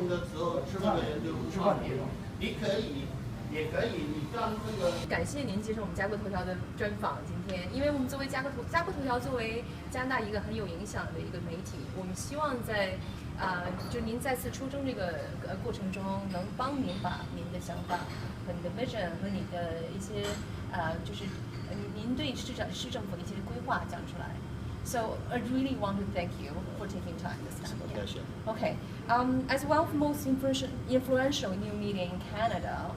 中的时候吃饭的人就50万人，你可以，也可以，你让这个。感谢您接受我们加国头条的专访。今天，因为我们作为加国头条作为加拿大一个很有影响的一个媒体，我们希望在就您再次出征这个过程中，能帮您把您的想法和你的 vision 和你的一些就是您对市政府的一些规划讲出来。So I really want to thank you for taking time this time. It's a pleasure. Okay. As one of the most influential new media in Canada,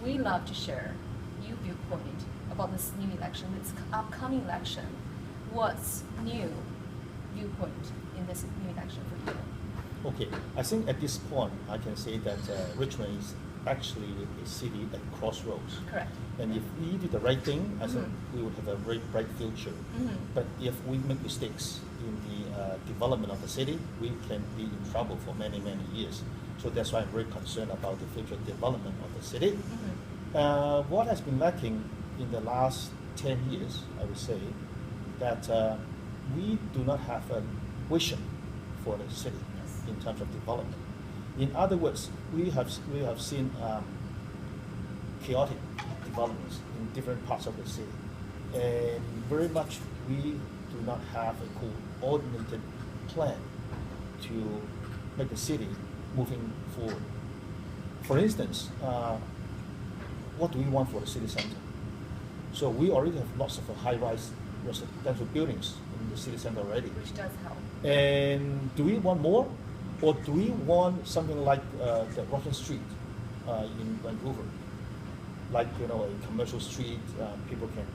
we love to share your viewpoint about this new election, this upcoming election. What's new viewpoint in this new election for you? Okay, I think at this point I can say that Richmond is actually a city at crossroads. Correct. And if we do the right thing, I think we would have a very bright future. But if we make mistakes in the development of the city, we can be in trouble for many, many years. So that's why I'm very concerned about the future development of the city. What has been lacking in the last 10 years, I would say, that we do not have a vision for the city in terms of development. In other words, we have seen chaotic developments in different parts of the city, and very much we do not have a coordinated plan to make the city moving forward. For instance, what do we want for the city center? So we already have lots of high-rise residential buildings in the city center already. Which does help. And do we want more? Or do we want something like the Russell Street in Vancouver? Like, you know, a commercial street, people can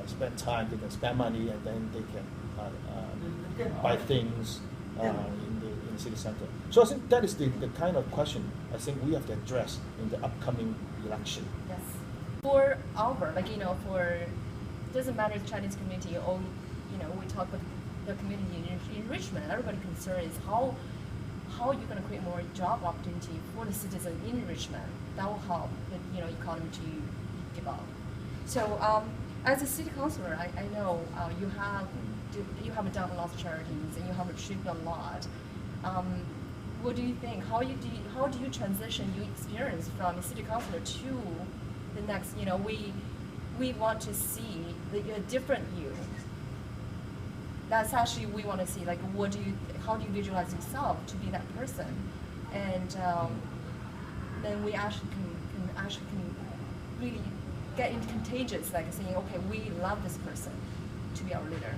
spend time, they can spend money, and then they can buy things in the city center. So I think that is the kind of question I think we have to address in the upcoming election. Yes. For Albert, like, you know, doesn't matter the Chinese community or, you know, we talk with the community in Richmond, everybody concerned is how you're going to create more job opportunity for the citizen in Richmond. That will help the, you know, economy to develop. So as a city councilor, I know you have done a lot of charities and you have achieved a lot. What do you think? How do you transition your experience from a city councilor to the next? You know, we want to see a different you. That's actually we want to see. Like, how do you visualize yourself to be that person? And then we actually can really get into contagious, like saying, okay, we love this person to be our leader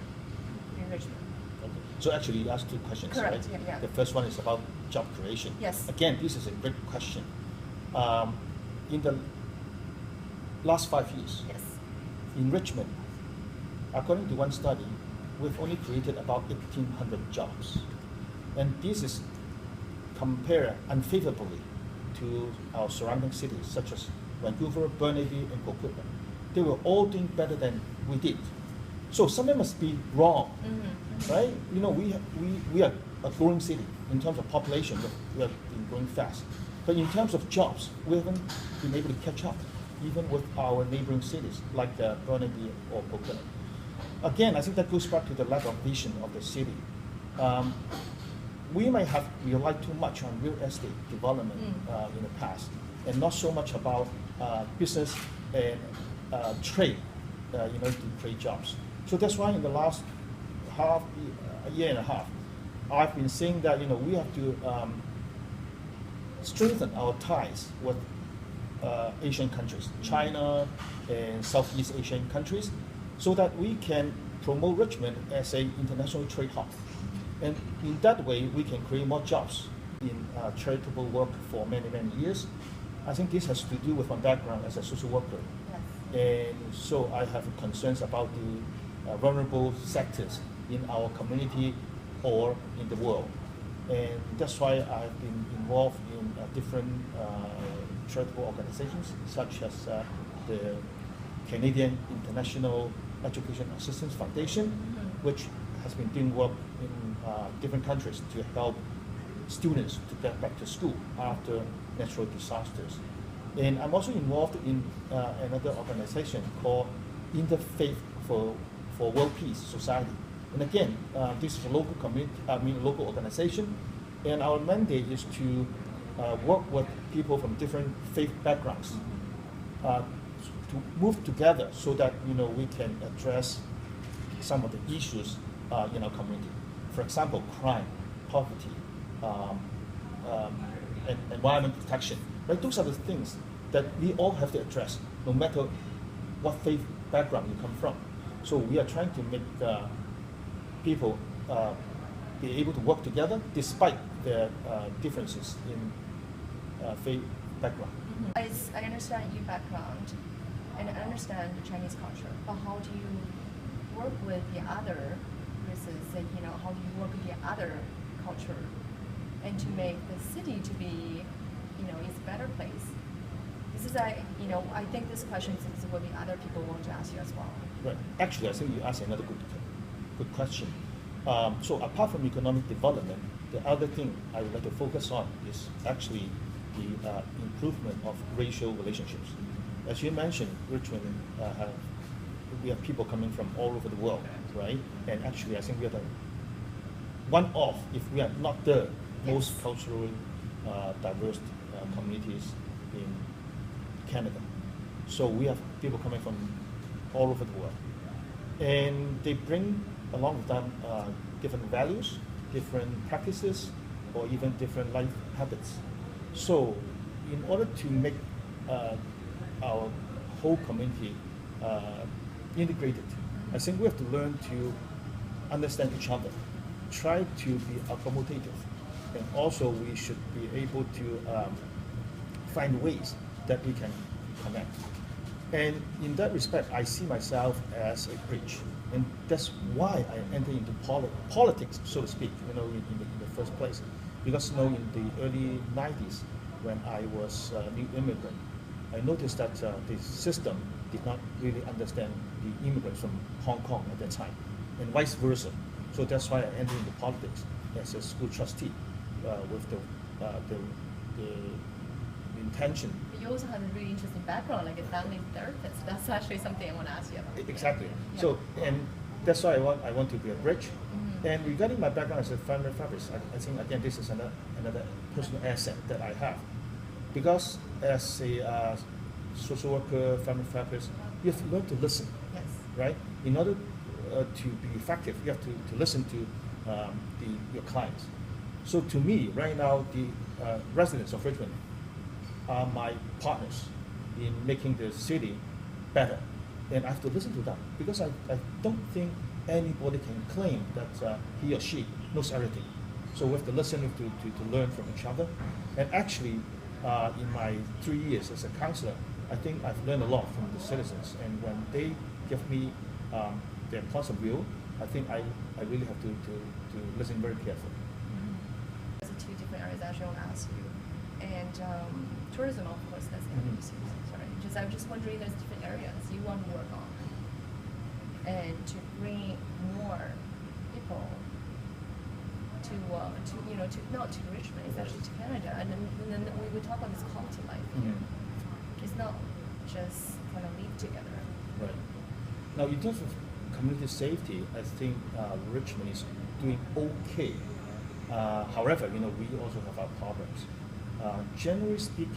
in Richmond. Okay. So actually you asked two questions, correct, right? Yeah. The first one is about job creation. Yes. Again, this is a great question. In the last 5 years, Yes. in Richmond, according to one study, we've only created about 1,800 jobs. And this is compared unfavorably to our surrounding cities, such as Vancouver, Burnaby, and Coquitlam. They were all doing better than we did. So something must be wrong, right? You know, we are a growing city. In terms of population, we have been growing fast. But in terms of jobs, we haven't been able to catch up, even with our neighboring cities, like Burnaby or Coquitlam. Again, I think that goes back to the lack of vision of the city. We might have relied too much on real estate development in the past, and not so much about business and trade, you know, to create jobs. So that's why in the last a year and a half, I've been saying that, you know, we have to strengthen our ties with Asian countries, China and Southeast Asian countries, so that we can promote Richmond as an international trade hub. And in that way, we can create more jobs in charitable work for many, many years. I think this has to do with my background as a social worker. Yes. And so I have concerns about the vulnerable sectors in our community or in the world. And that's why I've been involved in different charitable organizations, such as the Canadian International Education Assistance Foundation, which has been doing work in different countries to help students to get back to school after natural disasters. And I'm also involved in another organization called Interfaith for World Peace Society. And again, this is a local local organization, and our mandate is to work with people from different faith backgrounds to move together so that we can address some of the issues in our community. For example, crime, poverty, and environment protection. Right? Those are the things that we all have to address, no matter what faith background you come from. So we are trying to make people be able to work together despite their differences in faith background. I understand your background and I understand the Chinese culture, but how do you work with the other races and how do you work with the other culture and to make the city to be is a better place? This is I think this question is what the other people want to ask you as well. Right. Actually, I think you asked another good question. So apart from economic development, the other thing I would like to focus on is actually the improvement of racial relationships. As you mentioned, Richmond, we have people coming from all over the world, right? And actually, I think we are the one of, if we are not the most culturally diverse communities in Canada. So we have people coming from all over the world. And they bring along with them different values, different practices, or even different life habits. So in order to make our whole community integrated, I think we have to learn to understand each other, try to be accommodative, and also we should be able to find ways that we can connect. And in that respect, I see myself as a bridge. And that's why I entered into politics, so to speak, in the first place. Because in the early 90s, when I was a new immigrant, I noticed that the system did not really understand the immigrants from Hong Kong at that time, and vice versa. So that's why I entered into politics as a school trustee with the intention. You also have a really interesting background, like a family therapist. That's actually something I want to ask you about. Exactly. Yeah. So, and that's why I want to be a bridge. Mm-hmm. And regarding my background as a family therapist, I think again this is another personal asset that I have, because as a social worker, family therapist, you have to learn to listen. Yes. Right. In order to be effective, you have to listen to your clients. So to me, right now, the residents of Richmond are my partners in making the city better. And I have to listen to them, because I don't think anybody can claim that he or she knows everything. So we have to listen, to learn from each other. And actually, in my 3 years as a counselor, I think I've learned a lot from the citizens. And when they give me their points of view, I think I really have to listen very carefully. There's two different areas actually I want to ask you. And tourism, of course, that's the other issue. Sorry. I'm just wondering, there's different areas you want to work on and to bring more people to not to Richmond, it's actually to Canada. And then we talk about this quality life here. Mm-hmm. It's not just kind of live together. Right. Now, in terms of community safety, I think Richmond is doing okay. However, we also have our problems. Generally speaking,